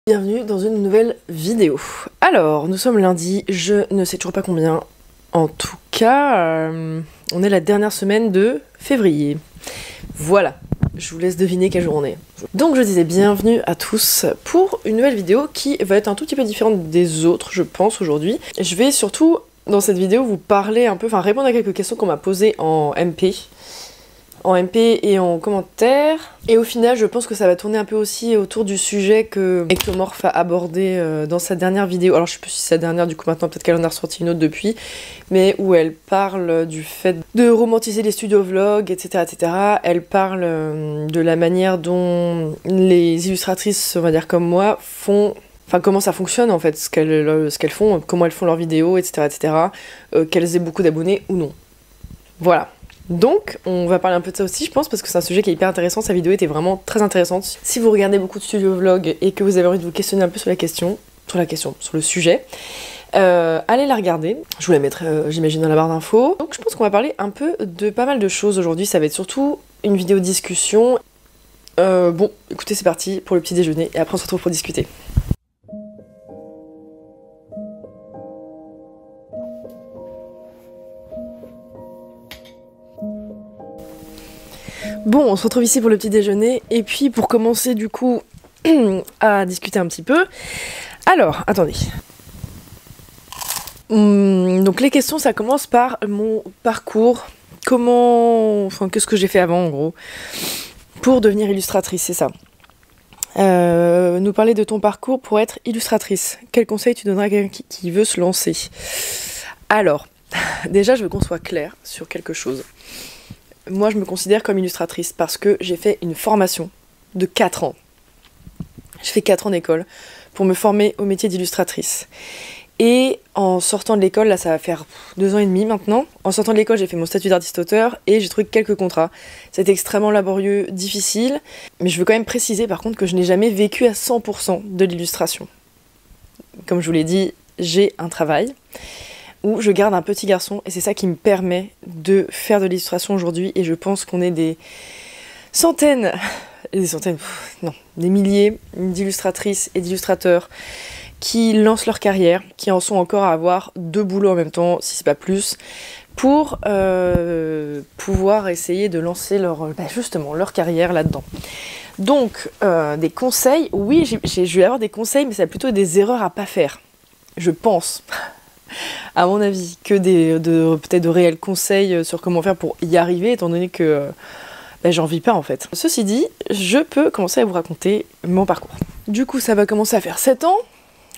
Bienvenue dans une nouvelle vidéo. Alors, nous sommes lundi, je ne sais toujours pas combien. En tout cas, on est la dernière semaine de février. Voilà, je vous laisse deviner quel jour on est. Donc je disais bienvenue à tous pour une nouvelle vidéo qui va être un tout petit peu différente des autres, je pense, aujourd'hui. Je vais surtout, dans cette vidéo, vous parler un peu, enfin répondre à quelques questions qu'on m'a posées en MP et en commentaire. Et au final, je pense que ça va tourner un peu aussi autour du sujet que Ectomorph a abordé dans sa dernière vidéo. Alors je sais plus si c'est sa dernière, du coup maintenant peut-être qu'elle en a ressorti une autre depuis, mais où elle parle du fait de romantiser les studios vlogs, etc. etc. Elle parle de la manière dont les illustratrices, on va dire comme moi, font... Enfin, comment ça fonctionne en fait, ce qu'elles font, comment elles font leurs vidéos, etc. etc. Qu'elles aient beaucoup d'abonnés ou non. Voilà. Donc, on va parler un peu de ça aussi, je pense, parce que c'est un sujet qui est hyper intéressant. Sa vidéo était vraiment très intéressante. Si vous regardez beaucoup de studio vlog et que vous avez envie de vous questionner un peu sur le sujet, allez la regarder. Je vous la mettrai, j'imagine, dans la barre d'infos. Donc, je pense qu'on va parler un peu de pas mal de choses aujourd'hui. Ça va être surtout une vidéo discussion. Bon, écoutez, c'est parti pour le petit déjeuner et après on se retrouve pour discuter. Bon, on se retrouve ici pour le petit déjeuner, et puis pour commencer du coup à discuter un petit peu. Alors, attendez. Donc les questions, ça commence par mon parcours, qu'est-ce que j'ai fait avant en gros, pour devenir illustratrice, c'est ça. Nous parler de ton parcours pour être illustratrice. Quel conseil tu donnerais à quelqu'un qui veut se lancer? Alors, déjà je veux qu'on soit clair sur quelque chose. Moi, je me considère comme illustratrice parce que j'ai fait une formation de 4 ans. J'ai fait 4 ans d'école pour me former au métier d'illustratrice. Et en sortant de l'école, là ça va faire 2 ans et demi maintenant, en sortant de l'école j'ai fait mon statut d'artiste-auteur et j'ai trouvé quelques contrats. C'était extrêmement laborieux, difficile, mais je veux quand même préciser par contre que je n'ai jamais vécu à 100% de l'illustration. Comme je vous l'ai dit, j'ai un travail où je garde un petit garçon et c'est ça qui me permet de faire de l'illustration aujourd'hui, et je pense qu'on est des milliers d'illustratrices et d'illustrateurs qui lancent leur carrière, qui en sont encore à avoir 2 boulots en même temps, si c'est pas plus, pour pouvoir essayer de lancer leur carrière là-dedans. Donc, des conseils, oui, je vais avoir des conseils, mais c'est plutôt des erreurs à pas faire, je pense. À mon avis, que peut-être de réels conseils sur comment faire pour y arriver, étant donné que j'en vis pas en fait. Ceci dit, je peux commencer à vous raconter mon parcours. Du coup, ça va commencer à faire 7 ans.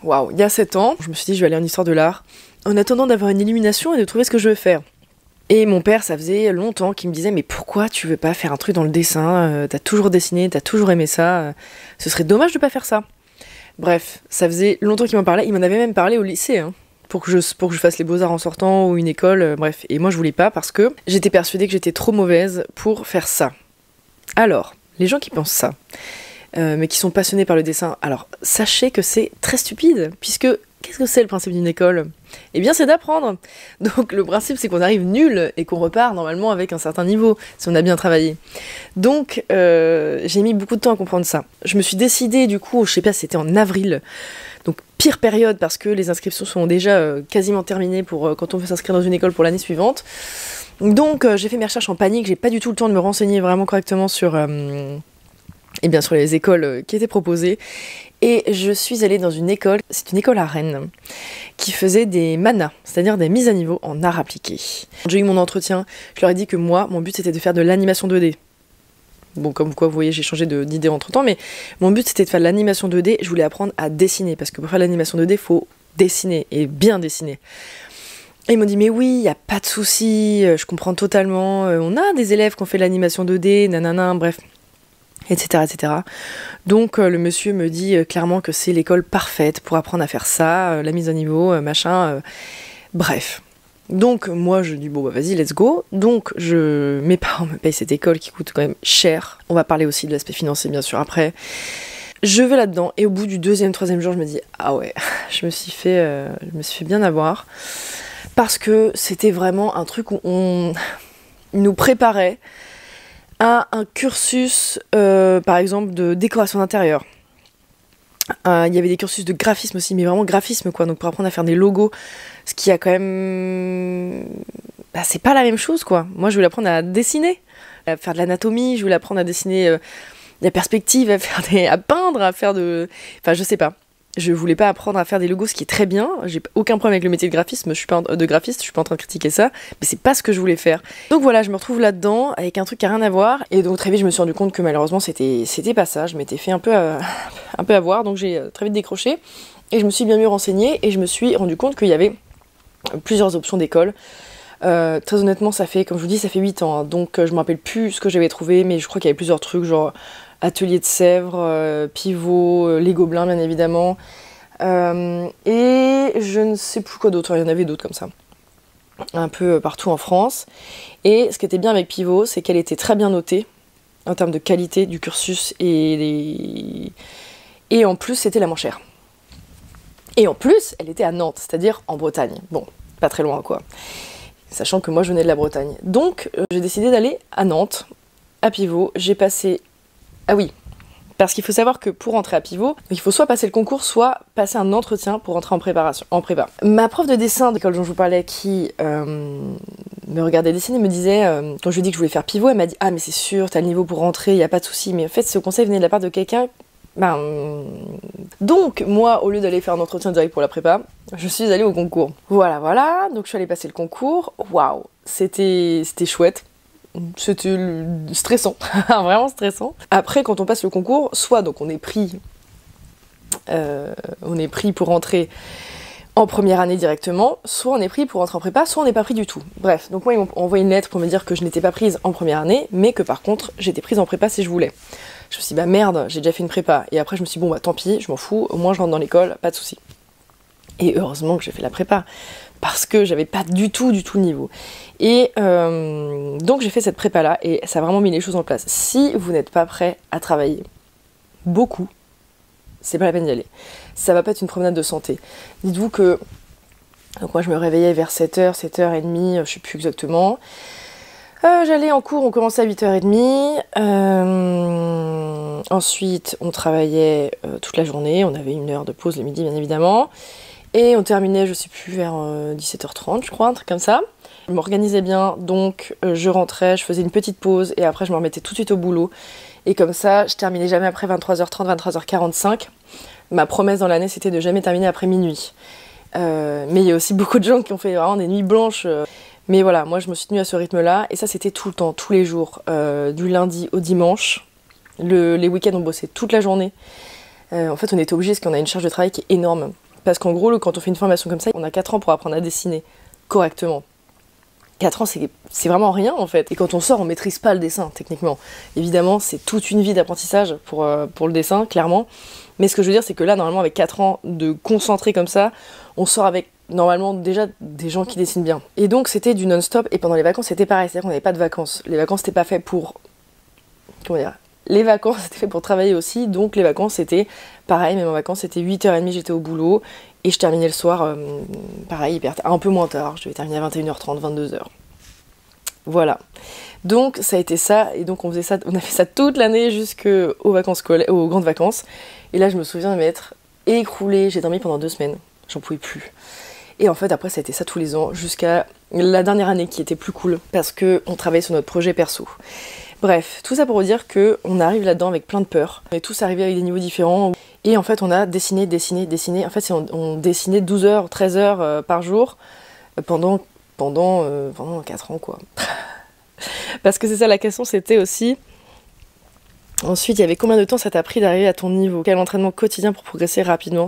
Waouh, il y a 7 ans, je me suis dit je vais aller en histoire de l'art, en attendant d'avoir une illumination et de trouver ce que je veux faire. Et mon père, ça faisait longtemps qu'il me disait mais pourquoi tu veux pas faire un truc dans le dessin, t'as toujours dessiné, t'as toujours aimé ça, ce serait dommage de pas faire ça. Bref, ça faisait longtemps qu'il m'en parlait, il m'en avait même parlé au lycée, hein. Pour que je fasse les beaux-arts en sortant ou une école, bref. Et moi je voulais pas parce que j'étais persuadée que j'étais trop mauvaise pour faire ça. Alors, les gens qui pensent ça, mais qui sont passionnés par le dessin, alors sachez que c'est très stupide, puisque qu'est-ce que c'est le principe d'une école? Eh bien c'est d'apprendre. Donc le principe c'est qu'on arrive nul et qu'on repart normalement avec un certain niveau, si on a bien travaillé. Donc j'ai mis beaucoup de temps à comprendre ça. Je me suis décidée du coup, je sais pas, c'était en avril, donc pire période parce que les inscriptions sont déjà quasiment terminées pour quand on veut s'inscrire dans une école pour l'année suivante. Donc j'ai fait mes recherches en panique, j'ai pas du tout le temps de me renseigner vraiment correctement sur les écoles qui étaient proposées. Et je suis allée dans une école, c'est une école à Rennes, qui faisait des manas, c'est-à-dire des mises à niveau en art appliqué. Quand j'ai eu mon entretien, je leur ai dit que moi, mon but c'était de faire de l'animation 2D. Bon, comme quoi, vous voyez, j'ai changé d'idée entre temps, mais mon but c'était de faire de l'animation 2D, je voulais apprendre à dessiner, parce que pour faire de l'animation 2D, il faut dessiner, et bien dessiner. Et ils m'ont dit, mais oui, il n'y a pas de souci, je comprends totalement, on a des élèves qui ont fait de l'animation 2D, nanana, bref, etc. etc. Donc le monsieur me dit clairement que c'est l'école parfaite pour apprendre à faire ça, la mise à niveau, machin, bref. Donc moi je dis bon bah vas-y let's go. Donc mes parents me payent cette école qui coûte quand même cher. On va parler aussi de l'aspect financier bien sûr après. Je vais là-dedans et au bout du 2e, 3e jour je me dis ah ouais, je me suis fait bien avoir parce que c'était vraiment un truc où on nous préparait à un cursus par exemple de décoration d'intérieur. Il y avait des cursus de graphisme aussi, mais vraiment graphisme quoi, donc pour apprendre à faire des logos, ce qui a quand même... Bah, c'est pas la même chose quoi. Moi je voulais apprendre à dessiner, à faire de l'anatomie, je voulais apprendre à dessiner la perspective, à peindre, à faire de... Enfin je sais pas. Je voulais pas apprendre à faire des logos, ce qui est très bien. J'ai aucun problème avec le métier de graphiste, je suis pas en train de critiquer ça, mais c'est pas ce que je voulais faire. Donc voilà, je me retrouve là-dedans avec un truc qui a rien à voir, et donc très vite je me suis rendu compte que malheureusement c'était pas ça. Je m'étais fait un peu avoir, donc j'ai très vite décroché, et je me suis bien mieux renseignée, et je me suis rendu compte qu'il y avait plusieurs options d'école. Très honnêtement, ça fait, comme je vous dis, ça fait 8 ans, hein, donc je me rappelle plus ce que j'avais trouvé, mais je crois qu'il y avait plusieurs trucs, genre atelier de Sèvres, pivot, les Gobelins bien évidemment, et je ne sais plus quoi d'autre, il y en avait d'autres comme ça, un peu partout en France. Et ce qui était bien avec Pivot, c'est qu'elle était très bien notée en termes de qualité du cursus, et en plus c'était la moins chère. Et en plus, elle était à Nantes, c'est-à-dire en Bretagne. Bon, pas très loin quoi. Sachant que moi je venais de la Bretagne. Donc j'ai décidé d'aller à Nantes, à Pivot. J'ai passé... Ah oui, parce qu'il faut savoir que pour rentrer à Pivot, il faut soit passer le concours, soit passer un entretien pour rentrer en prépa. Ma prof de dessin de l'école dont je vous parlais, qui me regardait dessiner, me disait, quand je lui ai dit que je voulais faire Pivot, elle m'a dit « Ah mais c'est sûr, t'as le niveau pour rentrer, il n'y a pas de souci. » Mais en fait ce conseil venait de la part de quelqu'un... Donc moi, au lieu d'aller faire un entretien direct pour la prépa, je suis allée au concours. Voilà, donc je suis allée passer le concours. Waouh, c'était chouette. C'était stressant, vraiment stressant. Après, quand on passe le concours, soit donc on est pris pour rentrer en première année directement, soit on est pris pour rentrer en prépa, soit on n'est pas pris du tout. Bref, donc moi ils m'ont envoyé une lettre pour me dire que je n'étais pas prise en première année, mais que par contre j'étais prise en prépa si je voulais. Je me suis dit bah merde, j'ai déjà fait une prépa. Et après je me suis dit bon bah tant pis, je m'en fous, au moins je rentre dans l'école, pas de souci. Et heureusement que j'ai fait la prépa, parce que j'avais pas du tout le niveau. Et donc j'ai fait cette prépa là, et ça a vraiment mis les choses en place. Si vous n'êtes pas prêt à travailler beaucoup, c'est pas la peine d'y aller. Ça va pas être une promenade de santé. Dites-vous que... Donc moi je me réveillais vers 7h, 7h30, je sais plus exactement. J'allais en cours, on commençait à 8h30. Ensuite on travaillait toute la journée, on avait une heure de pause le midi bien évidemment. Et on terminait, je sais plus, vers 17h30 je crois, un truc comme ça. Je m'organisais bien, donc je rentrais, je faisais une petite pause et après je me remettais tout de suite au boulot. Et comme ça, je terminais jamais après 23h30, 23h45. Ma promesse dans l'année, c'était de jamais terminer après minuit. Mais il y a aussi beaucoup de gens qui ont fait vraiment des nuits blanches. Mais voilà, moi je me suis tenue à ce rythme-là. Et ça, c'était tout le temps, tous les jours, du lundi au dimanche. Les week-ends, on bossait toute la journée. En fait, on était obligés parce qu'on a une charge de travail qui est énorme. Parce qu'en gros, quand on fait une formation comme ça, on a 4 ans pour apprendre à dessiner correctement. 4 ans, c'est vraiment rien en fait. Et quand on sort, on maîtrise pas le dessin, techniquement. Évidemment, c'est toute une vie d'apprentissage pour le dessin, clairement. Mais ce que je veux dire, c'est que là, normalement, avec 4 ans de concentré comme ça, on sort avec, normalement, déjà des gens qui dessinent bien. Et donc, c'était du non-stop. Et pendant les vacances, c'était pareil. C'est-à-dire qu'on n'avait pas de vacances. Les vacances, c'était pas fait pour... Comment dire ? Les vacances, c'était fait pour travailler aussi. Donc, les vacances, c'était pareil. Même en vacances, c'était 8h30, j'étais au boulot. Et je terminais le soir, pareil, un peu moins tard. Je devais terminer à 21h30, 22h. Voilà. Donc ça a été ça, et donc on a fait ça toute l'année jusqu'aux vacances aux grandes vacances. Et là je me souviens de m'être écroulée, j'ai dormi pendant 2 semaines, j'en pouvais plus. Et en fait après ça a été ça tous les ans, jusqu'à la dernière année qui était plus cool, parce qu'on travaillait sur notre projet perso. Bref, tout ça pour vous dire qu'on arrive là-dedans avec plein de peur. On est tous arrivés avec des niveaux différents. Et en fait, on a dessiné. En fait, on dessinait 12 heures, 13 heures par jour pendant 4 ans, quoi. Parce que c'est ça la question, c'était aussi... Ensuite, il y avait combien de temps ça t'a pris d'arriver à ton niveau ? Quel entraînement quotidien pour progresser rapidement ?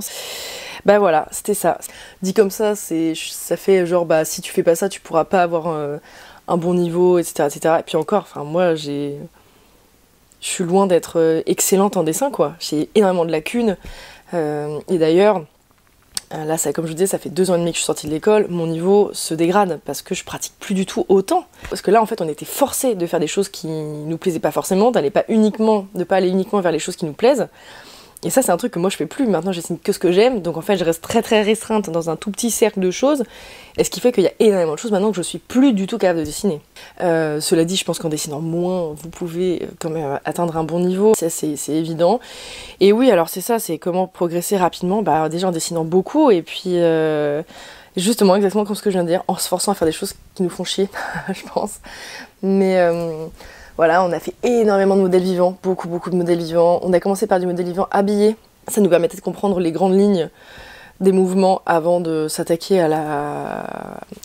Bah voilà, c'était ça. Dit comme ça fait genre, bah si tu fais pas ça, tu pourras pas avoir un bon niveau, etc., etc. Et puis encore, enfin moi, je suis loin d'être excellente en dessin, quoi. J'ai énormément de lacunes. Et d'ailleurs, là, comme je vous disais, ça fait 2 ans et demi que je suis sortie de l'école. Mon niveau se dégrade parce que je pratique plus du tout autant. Parce que là, en fait, on était forcés de faire des choses qui nous plaisaient pas forcément, de pas aller uniquement vers les choses qui nous plaisent. Et ça, c'est un truc que moi je fais plus. Maintenant, je dessine que ce que j'aime. Donc en fait, je reste très très restreinte dans un tout petit cercle de choses. Et ce qui fait qu'il y a énormément de choses maintenant que je suis plus du tout capable de dessiner. Cela dit, je pense qu'en dessinant moins, vous pouvez quand même atteindre un bon niveau. Ça, c'est évident. Et oui, alors c'est ça, c'est comment progresser rapidement. Bah, déjà en dessinant beaucoup. Et puis, justement, exactement comme ce que je viens de dire, en se forçant à faire des choses qui nous font chier, je pense. Mais... voilà, on a fait énormément de modèles vivants, beaucoup de modèles vivants. On a commencé par du modèle vivant habillé. Ça nous permettait de comprendre les grandes lignes des mouvements avant de s'attaquer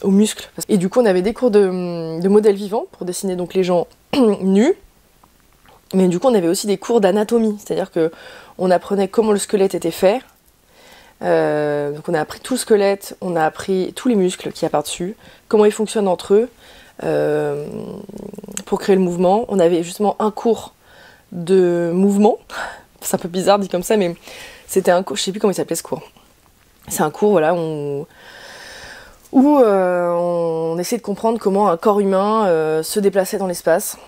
aux muscles. Et du coup, on avait des cours de modèles vivants pour dessiner donc les gens nus. Mais du coup, on avait aussi des cours d'anatomie, c'est-à-dire que on apprenait comment le squelette était fait. Donc on a appris tout le squelette, on a appris tous les muscles qu'il y a par-dessus, comment ils fonctionnent entre eux. Pour créer le mouvement. On avait justement un cours de mouvement. C'est un peu bizarre dit comme ça, mais c'était un cours, je sais plus comment il s'appelait ce cours. C'est un cours, voilà, où on essayait de comprendre comment un corps humain se déplaçait dans l'espace.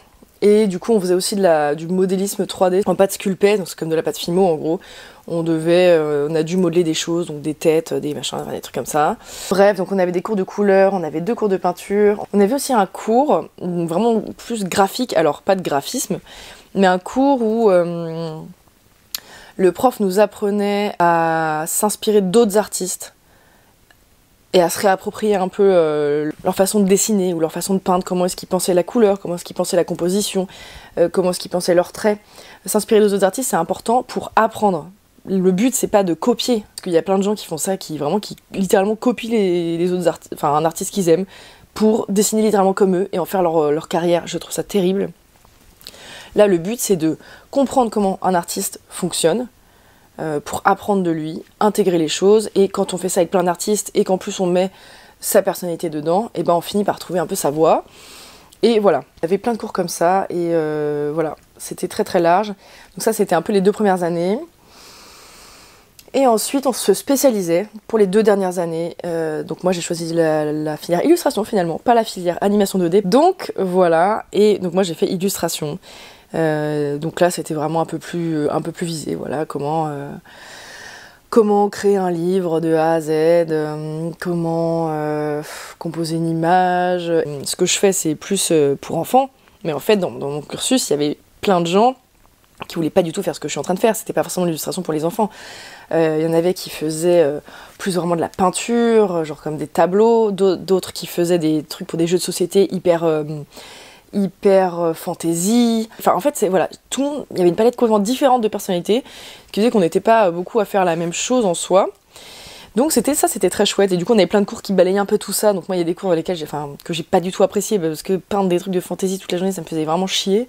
Et du coup, on faisait aussi du modélisme 3D en pâte sculptée, donc c'est comme de la pâte Fimo en gros. On a dû modeler des choses, donc des têtes, des machins, des trucs comme ça. Bref, donc on avait des cours de couleur, on avait 2 cours de peinture. On avait aussi un cours vraiment plus graphique, alors pas de graphisme, mais un cours où le prof nous apprenait à s'inspirer d'autres artistes et à se réapproprier un peu leur façon de dessiner ou leur façon de peindre, comment est-ce qu'ils pensaient la couleur, comment est-ce qu'ils pensaient la composition, comment est-ce qu'ils pensaient leurs traits. S'inspirer des autres artistes, c'est important pour apprendre. Le but, c'est pas de copier, parce qu'il y a plein de gens qui font ça, qui littéralement copient les autres artistes, enfin un artiste qu'ils aiment, pour dessiner littéralement comme eux et en faire leur carrière. Je trouve ça terrible. Là, le but, c'est de comprendre comment un artiste fonctionne, pour apprendre de lui, intégrer les choses, et quand on fait ça avec plein d'artistes et qu'en plus on met sa personnalité dedans, et ben on finit par trouver un peu sa voix. Et voilà, il y avait plein de cours comme ça, et voilà, c'était très très large. Donc ça, c'était un peu les 2 premières années. Et ensuite, on se spécialisait pour les 2 dernières années. Donc moi, j'ai choisi la filière illustration finalement, pas la filière animation 2D. Donc voilà, et donc moi j'ai fait illustration. Donc là, c'était vraiment un peu plus visé. Voilà, comment créer un livre de A à Z, comment composer une image. Ce que je fais, c'est plus pour enfants. Mais en fait, dans mon cursus, il y avait plein de gens qui voulaient pas du tout faire ce que je suis en train de faire. C'était pas forcément l'illustration pour les enfants. Il y en avait qui faisaient plus vraiment de la peinture, genre comme des tableaux, d'autres qui faisaient des trucs pour des jeux de société hyper fantasy. Enfin, en fait, voilà, tout le monde, il y avait une palette complètement différente de personnalités qui faisait qu'on n'était pas beaucoup à faire la même chose en soi. Donc c'était très chouette. Et du coup, on avait plein de cours qui balayaient un peu tout ça. Donc moi, il y a des cours dans lesquels que j'ai pas du tout apprécié parce que peindre des trucs de fantasy toute la journée, ça me faisait vraiment chier.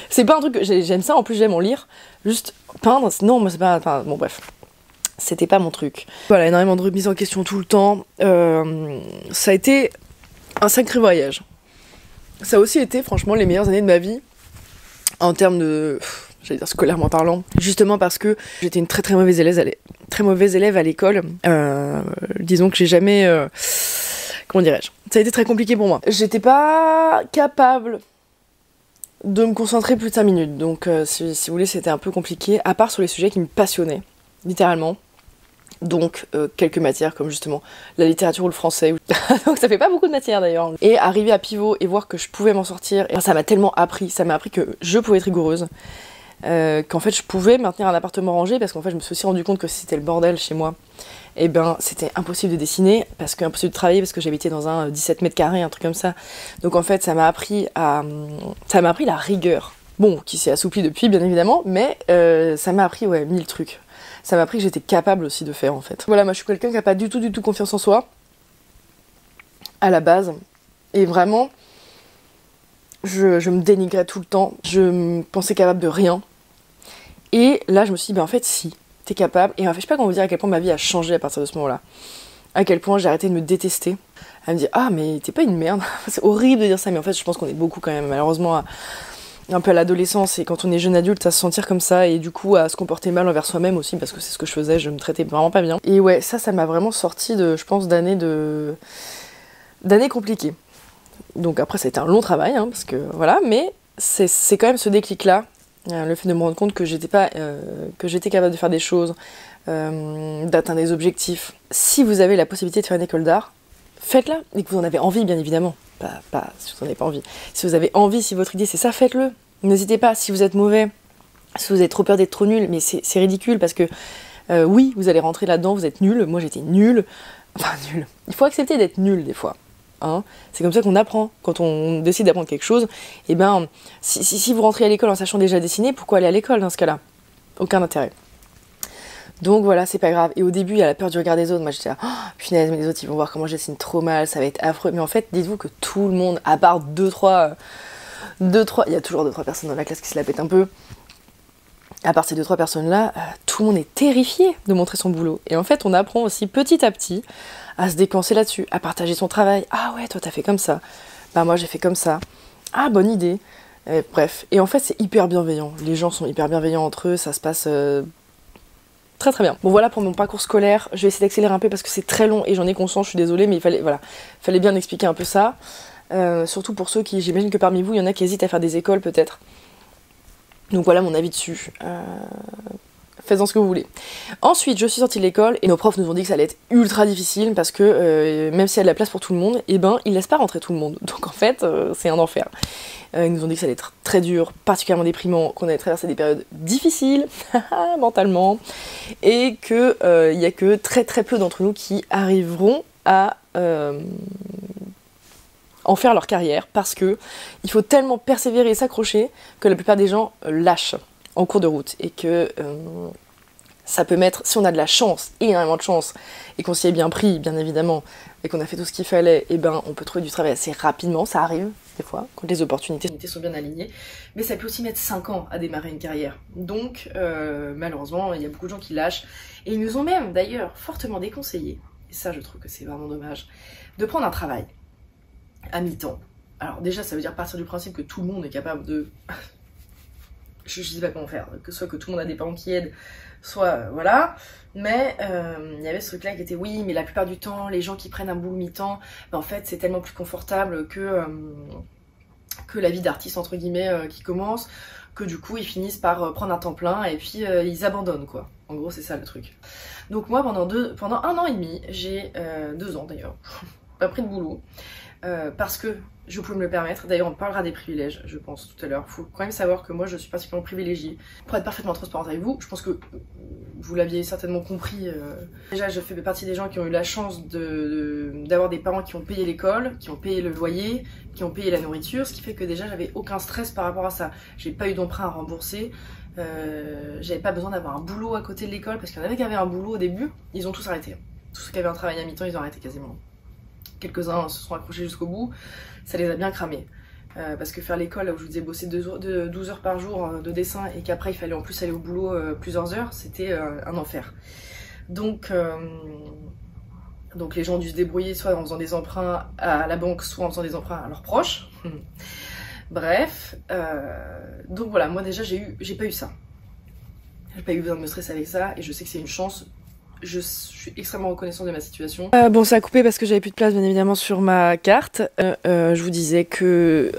C'est pas un truc que j'aime ça, en plus j'aime en lire. Juste peindre, non, moi c'est pas... Enfin, bon bref, c'était pas mon truc. Voilà, énormément de remise en question tout le temps. Ça a été un sacré voyage. Ça a aussi été franchement les meilleures années de ma vie en termes de... j'allais dire scolairement parlant. Justement parce que j'étais une très mauvaise élève à l'école. Disons que j'ai jamais... comment dirais-je ? Ça a été très compliqué pour moi. J'étais pas capable de me concentrer plus de 5 minutes. Donc si vous voulez, c'était un peu compliqué. À part sur les sujets qui me passionnaient, littéralement. Donc quelques matières comme justement la littérature ou le français. Donc ça fait pas beaucoup de matières d'ailleurs. Et arriver à pivot et voir que je pouvais m'en sortir, et ça m'a tellement appris. Ça m'a appris que je pouvais être rigoureuse. Qu'en fait je pouvais maintenir un appartement rangé, parce qu'en fait je me suis aussi rendu compte que si c'était le bordel chez moi, et ben c'était impossible de dessiner, parce que impossible de travailler, parce que j'habitais dans un 17 mètres carrés, un truc comme ça. Donc en fait ça m'a appris la rigueur. Bon, qui s'est assouplie depuis bien évidemment, mais ça m'a appris 1000 trucs. Ça m'a appris que j'étais capable aussi de faire en fait. Voilà, moi je suis quelqu'un qui n'a pas du tout confiance en soi, à la base. Et vraiment, je me dénigrais tout le temps, je me pensais capable de rien. Et là je me suis dit, en fait si, t'es capable. Et en fait je sais pas comment vous dire à quel point ma vie a changé à partir de ce moment-là. À quel point j'ai arrêté de me détester. À me dire, ah mais t'es pas une merde. C'est horrible de dire ça, mais en fait je pense qu'on est beaucoup quand même, malheureusement, un peu à l'adolescence, et quand on est jeune adulte, à se sentir comme ça, et du coup à se comporter mal envers soi-même aussi, parce que c'est ce que je faisais, je me traitais vraiment pas bien. Et ouais, ça m'a vraiment sorti de, je pense, d'années compliquées. Donc après ça a été un long travail, parce que voilà, mais c'est quand même ce déclic-là Le fait de me rendre compte que j'étais capable de faire des choses, d'atteindre des objectifs. Si vous avez la possibilité de faire une école d'art, faites-la, et que vous en avez envie, bien évidemment. Pas si vous n'en avez pas envie. Si vous avez envie, si votre idée c'est ça, faites-le. N'hésitez pas, si vous êtes mauvais, si vous avez trop peur d'être trop nul, mais c'est ridicule parce que oui, vous allez rentrer là-dedans, vous êtes nul, moi j'étais nulle. Enfin, nul. Il faut accepter d'être nul des fois. Hein, c'est comme ça qu'on apprend. Quand on décide d'apprendre quelque chose, et ben, si vous rentrez à l'école en sachant déjà dessiner, pourquoi aller à l'école dans ce cas-là? Aucun intérêt. Donc voilà, c'est pas grave. Et au début, il y a la peur du regard des autres. Moi j'étais là, oh, punaise, mais les autres ils vont voir comment je dessine trop mal, ça va être affreux. Mais en fait, dites-vous que tout le monde, à part 2-3, il y a toujours 2-3 personnes dans la classe qui se la pètent un peu. À part ces 2-3 personnes-là, tout le monde est terrifié de montrer son boulot. Et en fait, on apprend aussi petit à petit à se décanser là-dessus, à partager son travail. Ah ouais, toi t'as fait comme ça. Bah moi j'ai fait comme ça. Ah, bonne idée. Bref. Et en fait, c'est hyper bienveillant. Les gens sont hyper bienveillants entre eux, ça se passe très très bien. Bon voilà pour mon parcours scolaire. Je vais essayer d'accélérer un peu parce que c'est très long et j'en ai conscience, je suis désolée, mais il fallait bien expliquer un peu ça. Surtout pour ceux qui, j'imagine que parmi vous, il y en a qui hésitent à faire des écoles peut-être. Donc voilà mon avis dessus. Faites-en ce que vous voulez. Ensuite, je suis sortie de l'école et nos profs nous ont dit que ça allait être ultra difficile parce que même s'il y a de la place pour tout le monde, eh ben, ils laissent pas rentrer tout le monde. Donc en fait, c'est un enfer. Ils nous ont dit que ça allait être très dur, particulièrement déprimant, qu'on allait traverser des périodes difficiles, mentalement, et qu'il y a que très très peu d'entre nous qui arriveront à en faire leur carrière parce que il faut tellement persévérer et s'accrocher que la plupart des gens lâchent en cours de route et que ça peut mettre, si on a de la chance, énormément de chance, et qu'on s'y est bien pris, bien évidemment, et qu'on a fait tout ce qu'il fallait, et ben on peut trouver du travail assez rapidement, ça arrive des fois, quand les opportunités sont bien alignées, mais ça peut aussi mettre 5 ans à démarrer une carrière. Donc malheureusement, il y a beaucoup de gens qui lâchent, et ils nous ont même d'ailleurs fortement déconseillé, et ça je trouve que c'est vraiment dommage, de prendre un travail à mi-temps. Alors déjà ça veut dire partir du principe que tout le monde est capable de... je sais pas comment faire, que soit que tout le monde a des parents qui aident, soit voilà, mais il y avait ce truc là qui était oui, mais la plupart du temps les gens qui prennent un boulot mi-temps, ben, en fait c'est tellement plus confortable que la vie d'artiste entre guillemets qui commence, que du coup ils finissent par prendre un temps plein et puis ils abandonnent quoi. En gros c'est ça le truc. Donc moi pendant 1 an et demi, j'ai 2 ans d'ailleurs, pas pris de boulot. Parce que je pouvais me le permettre. D'ailleurs, on parlera des privilèges, je pense, tout à l'heure. Il faut quand même savoir que moi, je suis particulièrement privilégiée. Pour être parfaitement transparente avec vous, je pense que vous l'aviez certainement compris. Déjà, je fais partie des gens qui ont eu la chance d'avoir des parents qui ont payé l'école, qui ont payé le loyer, qui ont payé la nourriture, ce qui fait que déjà, j'avais aucun stress par rapport à ça. J'ai pas eu d'emprunt à rembourser. J'avais pas besoin d'avoir un boulot à côté de l'école, parce qu'il y en avait qui avaient un boulot au début, ils ont tous arrêté. Tous ceux qui avaient un travail à mi-temps, ils ont arrêté quasiment. Quelques-uns se sont accrochés jusqu'au bout, ça les a bien cramés. Parce que faire l'école, là où je vous disais bosser 12 heures par jour de dessin et qu'après il fallait en plus aller au boulot plusieurs heures, c'était un enfer. Donc les gens ont dû se débrouiller soit en faisant des emprunts à la banque, soit en faisant des emprunts à leurs proches. Bref, donc voilà, moi déjà j'ai pas eu ça. J'ai pas eu besoin de me stresser avec ça et je sais que c'est une chance. Je suis extrêmement reconnaissante de ma situation. Bon, ça a coupé parce que j'avais plus de place bien évidemment sur ma carte. Je vous disais que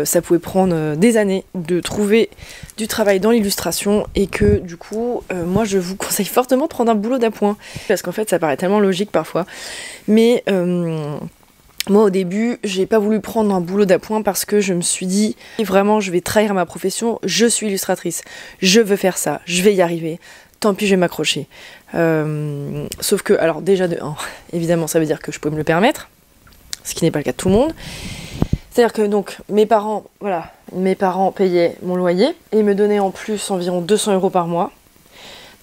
ça pouvait prendre des années de trouver du travail dans l'illustration et que du coup, moi je vous conseille fortement de prendre un boulot d'appoint. Parce qu'en fait, ça paraît tellement logique parfois. Mais moi au début, j'ai pas voulu prendre un boulot d'appoint parce que je me suis dit, vraiment je vais trahir ma profession, je suis illustratrice, je veux faire ça, je vais y arriver. Tant pis, je vais m'accrocher. Sauf que, alors déjà de 1, évidemment ça veut dire que je pouvais me le permettre, ce qui n'est pas le cas de tout le monde. C'est-à-dire que donc mes parents payaient mon loyer et me donnaient en plus environ 200 € par mois.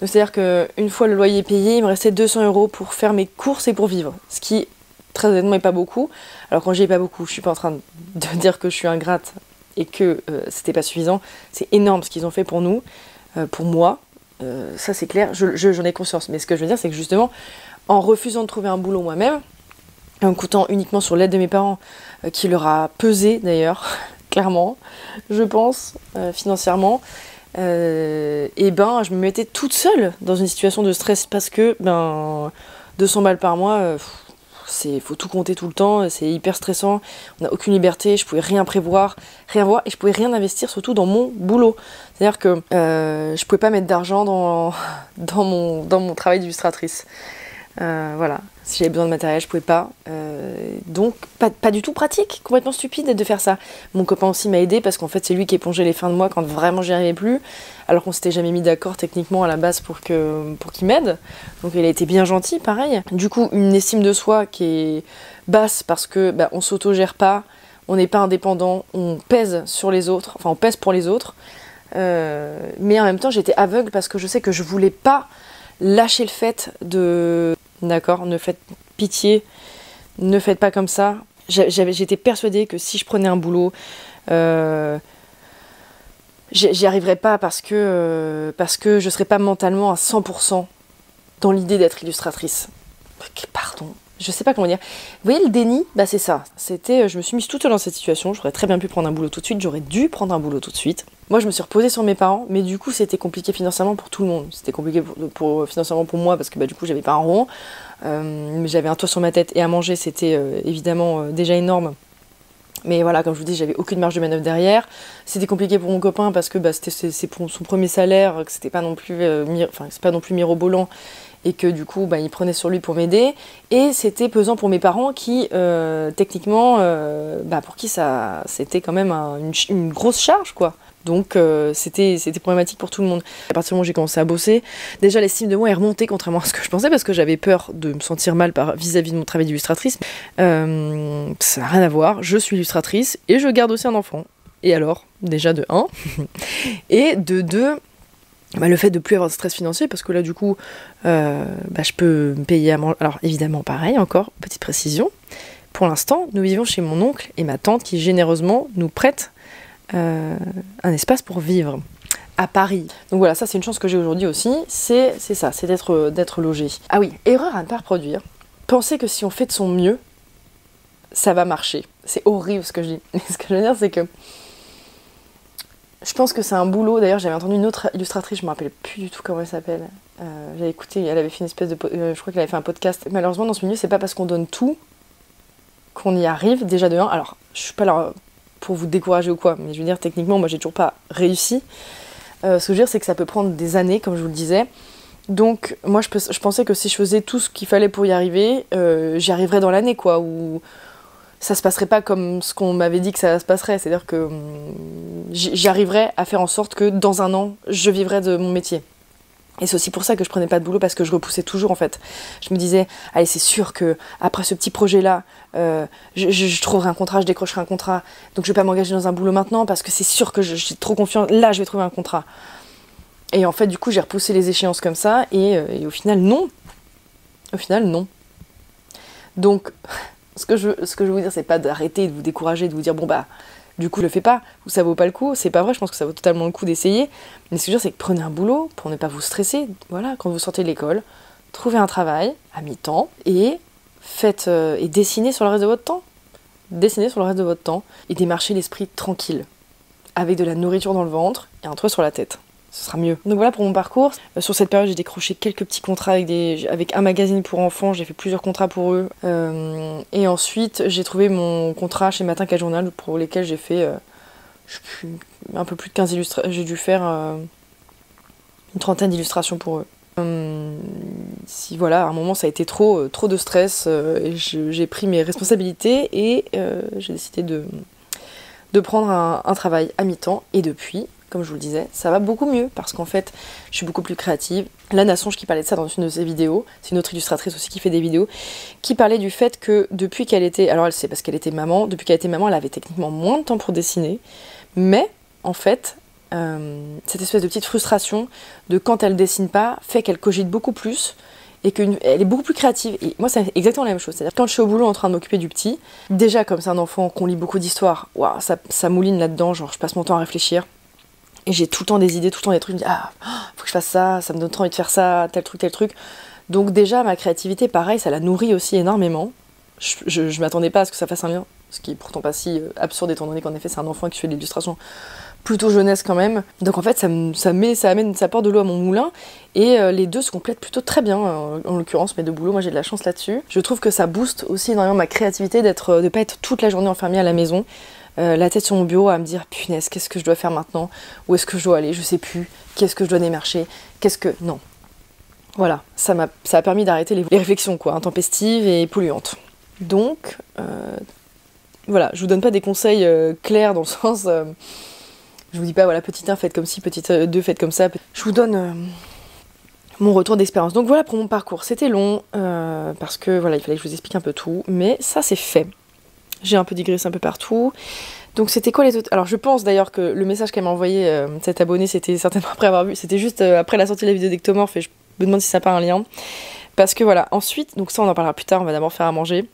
Donc c'est-à-dire qu'une fois le loyer payé, il me restait 200 € pour faire mes courses et pour vivre. Ce qui, très honnêtement, n'est pas beaucoup. Alors quand je dis pas beaucoup, je suis pas en train de dire que je suis ingrate et que c'était pas suffisant. C'est énorme ce qu'ils ont fait pour nous, pour moi. Ça c'est clair, j'en ai conscience. Mais ce que je veux dire, c'est que justement, en refusant de trouver un boulot moi-même, en comptant uniquement sur l'aide de mes parents, qui leur a pesé d'ailleurs, clairement, je pense, financièrement, et ben je me mettais toute seule dans une situation de stress parce que 200 balles par mois, faut tout compter tout le temps, c'est hyper stressant, on n'a aucune liberté, je pouvais rien prévoir, rien voir, et je pouvais rien investir surtout dans mon boulot. C'est-à-dire que je pouvais pas mettre d'argent dans mon travail d'illustratrice. Voilà, si j'avais besoin de matériel, je pouvais pas. Donc, pas du tout pratique, complètement stupide de faire ça. Mon copain aussi m'a aidé parce qu'en fait, c'est lui qui épongeait les fins de mois quand vraiment j'y arrivais plus, alors qu'on s'était jamais mis d'accord techniquement à la base pour qu'il m'aide. Donc, il a été bien gentil, pareil. Du coup, une estime de soi qui est basse parce que on s'auto-gère pas, on n'est pas indépendant, on pèse sur les autres, enfin, on pèse pour les autres. Mais en même temps, j'étais aveugle parce que je sais que je voulais pas lâcher le fait de... D'accord, ne faites pitié, ne faites pas comme ça. J'étais persuadée que si je prenais un boulot, j'y arriverais pas parce que je serais pas mentalement à 100% dans l'idée d'être illustratrice. Pardon, je sais pas comment dire. Vous voyez le déni, c'est ça. Je me suis mise toute seule dans cette situation, j'aurais très bien pu prendre un boulot tout de suite, j'aurais dû prendre un boulot tout de suite. Moi, je me suis reposée sur mes parents, mais du coup, c'était compliqué financièrement pour tout le monde. C'était compliqué financièrement pour moi, parce que du coup, j'avais pas un rond. Mais j'avais un toit sur ma tête, et à manger, c'était évidemment déjà énorme. Mais voilà, comme je vous dis, j'avais aucune marge de manœuvre derrière. C'était compliqué pour mon copain, parce que c'est pour son premier salaire, que c'était pas non plus, c'est pas non plus mirobolant, et que du coup, il prenait sur lui pour m'aider. Et c'était pesant pour mes parents qui, techniquement, pour qui ça, c'était quand même une grosse charge, quoi. Donc c'était problématique pour tout le monde. À partir du moment où j'ai commencé à bosser, déjà l'estime de moi est remontée contrairement à ce que je pensais parce que j'avais peur de me sentir mal vis-à-vis de mon travail d'illustratrice. Ça n'a rien à voir, je suis illustratrice et je garde aussi un enfant. Et alors, déjà de 1, et de 2, le fait de plus avoir de stress financier parce que là du coup, je peux me payer à manger. Alors évidemment pareil, encore, petite précision, pour l'instant nous vivons chez mon oncle et ma tante qui généreusement nous prêtent un espace pour vivre à Paris. Donc voilà, ça c'est une chance que j'ai aujourd'hui aussi, c'est ça, c'est d'être logé. Ah oui, erreur à ne pas reproduire. Penser que si on fait de son mieux, ça va marcher. C'est horrible ce que je dis. Mais ce que je veux dire, c'est que je pense que c'est un boulot. D'ailleurs, j'avais entendu une autre illustratrice, je me rappelle plus du tout comment elle s'appelle. J'avais écouté, elle avait fait une espèce de... je crois qu'elle avait fait un podcast. Malheureusement, dans ce milieu, c'est pas parce qu'on donne tout qu'on y arrive, déjà de 1. Alors, je suis pas là pour vous décourager ou quoi, mais je veux dire, techniquement, moi, j'ai toujours pas réussi. Ce que je veux dire, c'est que ça peut prendre des années, comme je vous le disais. Donc, moi, je pensais que si je faisais tout ce qu'il fallait pour y arriver, j'y arriverais dans l'année, quoi, ou ça se passerait pas comme ce qu'on m'avait dit que ça se passerait. C'est-à-dire que j'y arriverais à faire en sorte que dans un an, je vivrais de mon métier. Et c'est aussi pour ça que je prenais pas de boulot, parce que je repoussais toujours en fait. Je me disais, allez, c'est sûr que après ce petit projet-là, je trouverai un contrat, je décrocherai un contrat. Donc je vais pas m'engager dans un boulot maintenant, parce que c'est sûr que je suis trop confiante, là je vais trouver un contrat. Et en fait, du coup, j'ai repoussé les échéances comme ça, et au final, non. Au final, non. Donc, ce que je veux vous dire, c'est pas d'arrêter, de vous décourager, de vous dire, du coup, je le fais pas, ou ça vaut pas le coup. C'est pas vrai, je pense que ça vaut totalement le coup d'essayer. Mais ce que je veux dire, c'est que prenez un boulot pour ne pas vous stresser. Voilà, quand vous sortez de l'école, trouvez un travail à mi-temps et faites et dessinez sur le reste de votre temps. Dessinez sur le reste de votre temps et démarchez l'esprit tranquille, avec de la nourriture dans le ventre et un toit sur la tête. Ce sera mieux. Donc voilà pour mon parcours. Sur cette période, j'ai décroché quelques petits contrats avec un magazine pour enfants. J'ai fait plusieurs contrats pour eux. Et ensuite, j'ai trouvé mon contrat chez Matin Qu'a Journal pour lesquels j'ai fait un peu plus de 15 illustrations. J'ai dû faire une trentaine d'illustrations pour eux. Si voilà, à un moment ça a été trop de stress, et j'ai pris mes responsabilités et j'ai décidé de prendre un travail à mi-temps. Et depuis, comme je vous le disais, ça va beaucoup mieux parce qu'en fait, je suis beaucoup plus créative. Lana Songe qui parlait de ça dans une de ses vidéos, c'est une autre illustratrice aussi qui fait des vidéos, qui parlait du fait que depuis qu'elle était, alors elle sait parce qu'elle était maman, depuis qu'elle était maman, elle avait techniquement moins de temps pour dessiner, mais en fait, cette espèce de petite frustration de quand elle dessine pas fait qu'elle cogite beaucoup plus et qu'elle est beaucoup plus créative. Et moi, c'est exactement la même chose. C'est-à-dire quand je suis au boulot en train de m'occuper du petit, déjà comme c'est un enfant qu'on lit beaucoup d'histoires, waouh, ça mouline là-dedans, genre je passe mon temps à réfléchir. Et j'ai tout le temps des idées, tout le temps des trucs, je me dis, faut que je fasse ça, ça me donne trop envie de faire ça, tel truc. Donc déjà, ma créativité, pareil, ça la nourrit aussi énormément. Je m'attendais pas à ce que ça fasse un lien, ce qui est pourtant pas si absurde étant donné qu'en effet c'est un enfant qui fait de l'illustration plutôt jeunesse quand même. Donc en fait ça apporte de l'eau à mon moulin et les deux se complètent plutôt très bien en l'occurrence mes deux boulots, moi j'ai de la chance là-dessus. Je trouve que ça booste aussi énormément ma créativité de pas être toute la journée enfermée à la maison, la tête sur mon bureau à me dire punaise qu'est-ce que je dois faire maintenant, où est-ce que je dois aller, je sais plus, qu'est-ce que je dois démarcher, non. Voilà, ça a permis d'arrêter les réflexions quoi, intempestives et polluantes. Donc voilà, je vous donne pas des conseils clairs dans le sens je vous dis pas, voilà, petit 1, faites comme ci, petit 2, faites comme ça. Je vous donne mon retour d'expérience. Donc voilà pour mon parcours. C'était long, parce que voilà, il fallait que je vous explique un peu tout. Mais ça, c'est fait. J'ai un peu digressé un peu partout. Donc c'était quoi les autres... Alors je pense d'ailleurs que le message qu'elle m'a envoyé, cette abonnée, c'était certainement après avoir vu. C'était juste après la sortie de la vidéo d'Ectomorph. Et je me demande si ça n'a pas un lien. Parce que voilà, ensuite, donc ça on en parlera plus tard, on va d'abord faire à manger.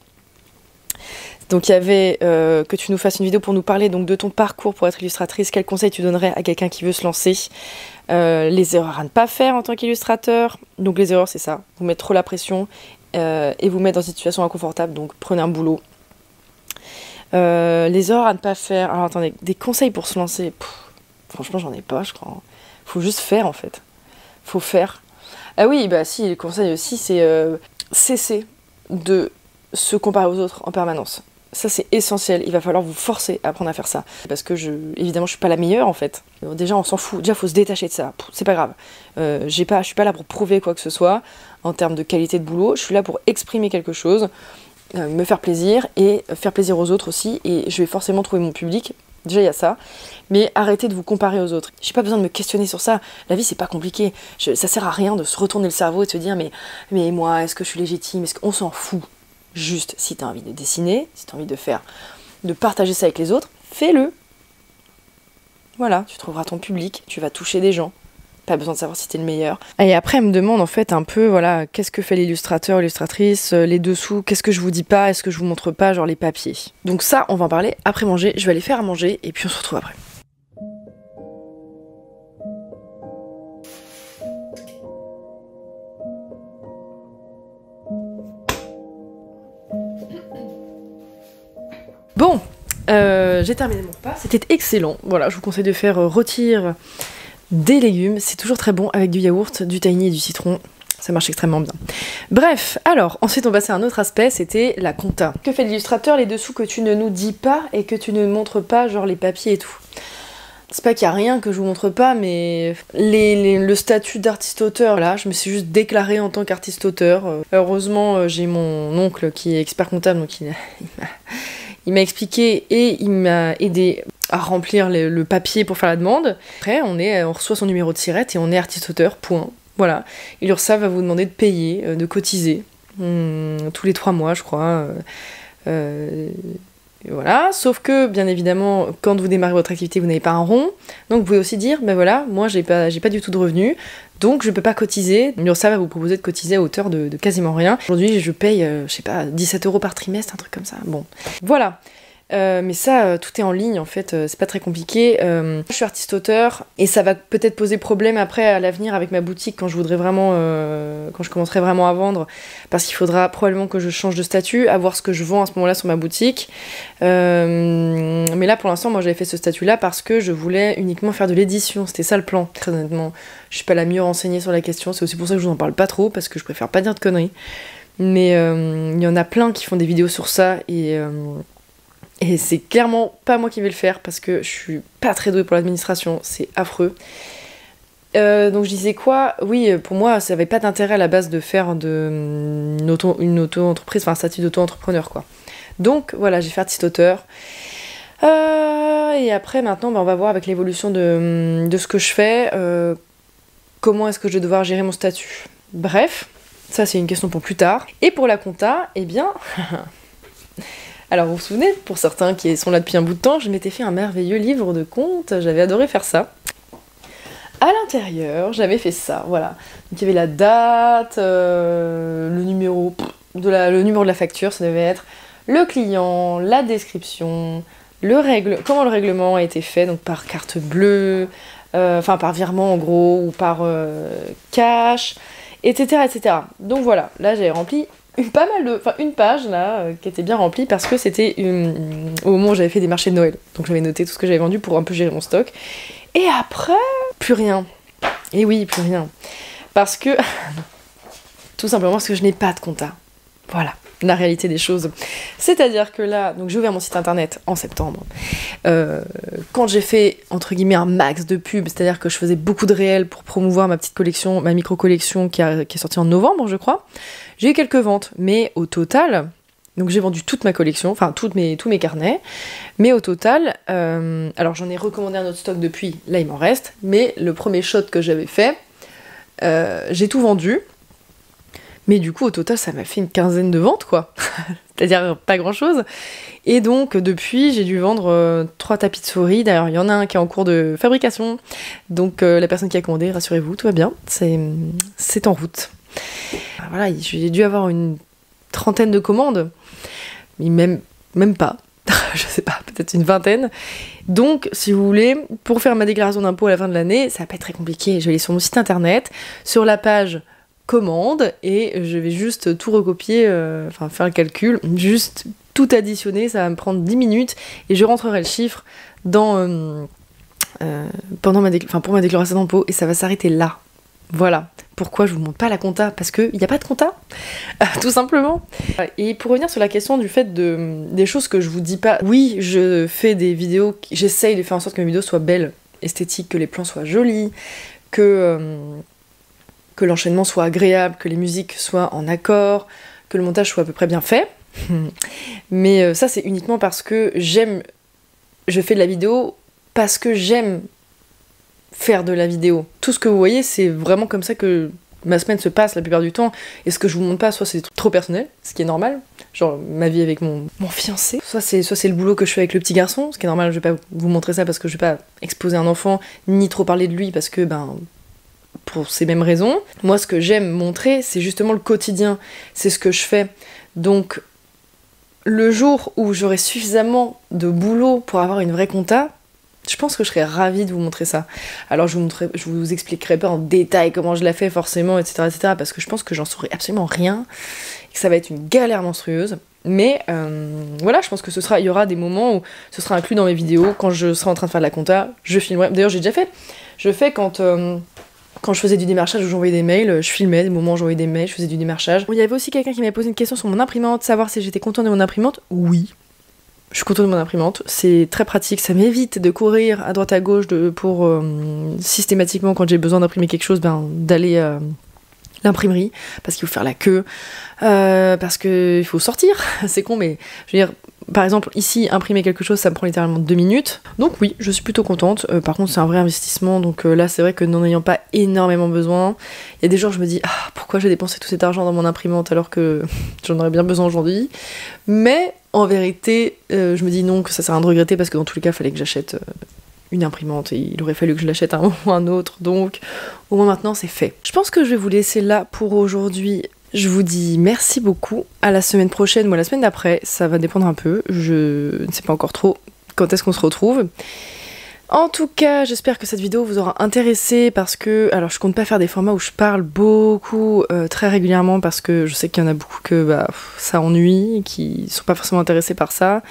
Donc il y avait que tu nous fasses une vidéo pour nous parler donc de ton parcours pour être illustratrice. Quels conseils tu donnerais à quelqu'un qui veut se lancer, les erreurs à ne pas faire en tant qu'illustrateur. Donc les erreurs c'est ça, vous mettre trop la pression et vous mettre dans une situation inconfortable, donc prenez un boulot. Les erreurs à ne pas faire, alors attendez, des conseils pour se lancer, franchement j'en ai pas je crois. Faut juste faire en fait, faut faire. Ah oui bah si, les conseils aussi c'est cesser de se comparer aux autres en permanence. Ça c'est essentiel, il va falloir vous forcer à apprendre à faire ça. Parce que évidemment je suis pas la meilleure en fait. Déjà on s'en fout, déjà faut se détacher de ça, c'est pas grave. Je suis pas là pour prouver quoi que ce soit en termes de qualité de boulot, je suis là pour exprimer quelque chose, me faire plaisir et faire plaisir aux autres aussi, et je vais forcément trouver mon public. Déjà il y a ça, mais arrêtez de vous comparer aux autres. J'ai pas besoin de me questionner sur ça, la vie c'est pas compliqué, ça sert à rien de se retourner le cerveau et de se dire mais moi est-ce que je suis légitime, est-ce qu'on s'en fout. Juste, si tu as envie de dessiner, si tu as envie de partager ça avec les autres, fais-le. Voilà, tu trouveras ton public, tu vas toucher des gens. Pas besoin de savoir si t'es le meilleur. Et après, elle me demande en fait un peu, voilà, qu'est-ce que fait l'illustrateur, l'illustratrice, les dessous, qu'est-ce que je vous dis pas, est-ce que je vous montre pas, genre les papiers. Donc ça, on va en parler après manger. Je vais aller faire à manger et puis on se retrouve après. Bon, j'ai terminé mon repas, c'était excellent. Voilà, je vous conseille de faire rôtir des légumes, c'est toujours très bon avec du yaourt, du tahini et du citron. Ça marche extrêmement bien. Bref, alors, ensuite on passait à un autre aspect, c'était la compta. Que fait l'illustrateur, les dessous que tu ne nous dis pas et que tu ne montres pas, genre les papiers et tout. C'est pas qu'il y a rien que je vous montre pas, mais le statut d'artiste-auteur, là, je me suis juste déclarée en tant qu'artiste-auteur. Heureusement, j'ai mon oncle qui est expert comptable, donc il m'a expliqué et il m'a aidé à remplir le papier pour faire la demande. Après, on reçoit son numéro de SIRET et on est artiste-auteur, point. Voilà. Et l'URSSAF va vous demander de payer, de cotiser, tous les 3 mois, je crois. Voilà. Sauf que, bien évidemment, quand vous démarrez votre activité, vous n'avez pas un rond. Donc, vous pouvez aussi dire, ben voilà, moi, j'ai pas du tout de revenus. Donc je peux pas cotiser. L'URSSAF va vous proposer de cotiser à hauteur de quasiment rien. Aujourd'hui je paye, je sais pas, 17 € par trimestre, un truc comme ça. Bon, voilà. Mais ça, tout est en ligne en fait, c'est pas très compliqué. Je suis artiste-auteur et ça va peut-être poser problème après à l'avenir avec ma boutique quand je voudrais vraiment, quand je commencerai vraiment à vendre, parce qu'il faudra probablement que je change de statut, à voir ce que je vends à ce moment-là sur ma boutique. Mais là pour l'instant, moi j'avais fait ce statut-là parce que je voulais uniquement faire de l'édition, c'était ça le plan. Très honnêtement, je suis pas la mieux renseignée sur la question, c'est aussi pour ça que je vous en parle pas trop, parce que je préfère pas dire de conneries. Mais il y en a plein qui font des vidéos sur ça et c'est clairement pas moi qui vais le faire parce que je suis pas très douée pour l'administration, c'est affreux. Donc je disais quoi? Oui, pour moi, ça avait pas d'intérêt à la base de faire une auto-entreprise, enfin un statut d'auto-entrepreneur quoi. Donc voilà, j'ai fait artiste-auteur. Et après, maintenant, on va voir avec l'évolution de ce que je fais, comment est-ce que je vais devoir gérer mon statut. Bref, ça c'est une question pour plus tard. Et pour la compta, eh bien... Alors vous vous souvenez, pour certains qui sont là depuis un bout de temps, je m'étais fait un merveilleux livre de comptes, j'avais adoré faire ça. À l'intérieur, j'avais fait ça, voilà. Donc il y avait la date, le numéro de la facture, ça devait être le client, la description, comment le règlement a été fait, donc par carte bleue, enfin par virement en gros, ou par cash, etc., etc. Donc voilà, là j'avais rempli pas mal de, enfin une page là qui était bien remplie parce que c'était au moment où j'avais fait des marchés de Noël. Donc j'avais noté tout ce que j'avais vendu pour un peu gérer mon stock. Et après, plus rien. Et oui, plus rien. Parce que tout simplement parce que je n'ai pas de compta. Voilà, la réalité des choses. C'est-à-dire que là, donc j'ai ouvert mon site internet en septembre. Quand j'ai fait, entre guillemets, un max de pubs, c'est-à-dire que je faisais beaucoup de réels pour promouvoir ma petite collection, ma micro-collection qui est sortie en novembre, je crois, j'ai eu quelques ventes. Mais au total, donc j'ai vendu toute ma collection, enfin tous mes carnets, mais au total, alors j'en ai recommandé un autre stock depuis, là il m'en reste, mais le premier shot que j'avais fait, j'ai tout vendu. Mais du coup, au total, ça m'a fait une quinzaine de ventes, quoi. C'est-à-dire pas grand-chose. Et donc, depuis, j'ai dû vendre 3 tapis de souris. D'ailleurs, il y en a un qui est en cours de fabrication. Donc, la personne qui a commandé, rassurez-vous, tout va bien. C'est en route. Voilà, j'ai dû avoir une trentaine de commandes. Mais même pas. Je sais pas, peut-être une vingtaine. Donc, si vous voulez, pour faire ma déclaration d'impôt à la fin de l'année, ça va pas être très compliqué. Je vais aller sur mon site internet, sur la page commande, et je vais juste tout recopier, enfin faire le calcul, juste tout additionner, ça va me prendre 10 minutes, et je rentrerai le chiffre dans, pour ma déclaration d'impôt, et ça va s'arrêter là. Voilà. Pourquoi je vous montre pas la compta? Parce qu'il n'y a pas de compta, tout simplement. Et pour revenir sur la question du fait des choses que je vous dis pas, oui, je fais des vidéos, j'essaye de faire en sorte que mes vidéos soient belles, esthétiques, que les plans soient jolis, que l'enchaînement soit agréable, que les musiques soient en accord, que le montage soit à peu près bien fait. Mais ça, c'est uniquement parce que je fais de la vidéo parce que j'aime faire de la vidéo. Tout ce que vous voyez, c'est vraiment comme ça que ma semaine se passe la plupart du temps. Et ce que je vous montre pas, soit c'est trop personnel, ce qui est normal, genre ma vie avec mon fiancé, soit c'est le boulot que je fais avec le petit garçon, ce qui est normal, je vais pas vous montrer ça parce que je vais pas exposer un enfant, ni trop parler de lui parce que, pour ces mêmes raisons. Moi, ce que j'aime montrer, c'est justement le quotidien. C'est ce que je fais. Donc, le jour où j'aurai suffisamment de boulot pour avoir une vraie compta, je pense que je serais ravie de vous montrer ça. Alors, je vous expliquerai pas en détail comment je la fais forcément, etc., parce que je pense que j'en saurai absolument rien, et que ça va être une galère monstrueuse. Mais voilà, je pense que il y aura des moments où ce sera inclus dans mes vidéos. Quand je serai en train de faire de la compta, je filmerai. D'ailleurs, j'ai déjà fait. Je fais quand je faisais du démarchage où j'envoyais des mails, je filmais des moments où j'envoyais des mails, je faisais du démarchage. Il y avait aussi quelqu'un qui m'avait posé une question sur mon imprimante, savoir si j'étais contente de mon imprimante. Oui, je suis contente de mon imprimante, c'est très pratique, ça m'évite de courir à droite à gauche pour systématiquement quand j'ai besoin d'imprimer quelque chose, d'aller à l'imprimerie, parce qu'il faut faire la queue, parce qu'il faut sortir, c'est con, mais je veux dire, par exemple, ici, imprimer quelque chose, ça me prend littéralement 2 minutes. Donc oui, je suis plutôt contente. Par contre, c'est un vrai investissement. Donc là, c'est vrai que n'en ayant pas énormément besoin, il y a des jours, je me dis, pourquoi j'ai dépensé tout cet argent dans mon imprimante alors que j'en aurais bien besoin aujourd'hui. Mais en vérité, je me dis non, que ça sert à rien de regretter parce que dans tous les cas, il fallait que j'achète une imprimante et il aurait fallu que je l'achète à un moment ou à un autre. Donc au moins maintenant, c'est fait. Je pense que je vais vous laisser là pour aujourd'hui. Je vous dis merci beaucoup, à la semaine prochaine ou à la semaine d'après, ça va dépendre un peu, je ne sais pas encore trop quand est-ce qu'on se retrouve. En tout cas, j'espère que cette vidéo vous aura intéressé parce que, alors je compte pas faire des formats où je parle beaucoup, très régulièrement parce que je sais qu'il y en a beaucoup que ça ennuie, qui sont pas forcément intéressés par ça.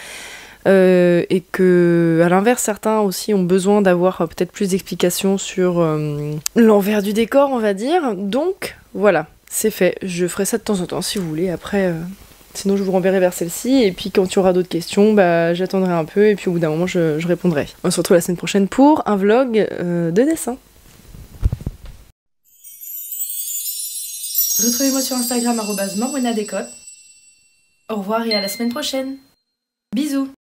Et que, à l'inverse, certains aussi ont besoin d'avoir peut-être plus d'explications sur l'envers du décor, on va dire. Donc, voilà. C'est fait, je ferai ça de temps en temps si vous voulez, après sinon je vous renverrai vers celle-ci, et puis quand il y aura d'autres questions, j'attendrai un peu, et puis au bout d'un moment je répondrai. On se retrouve la semaine prochaine pour un vlog de dessin. Retrouvez-moi sur Instagram @morwenadécote. Au revoir et à la semaine prochaine. Bisous.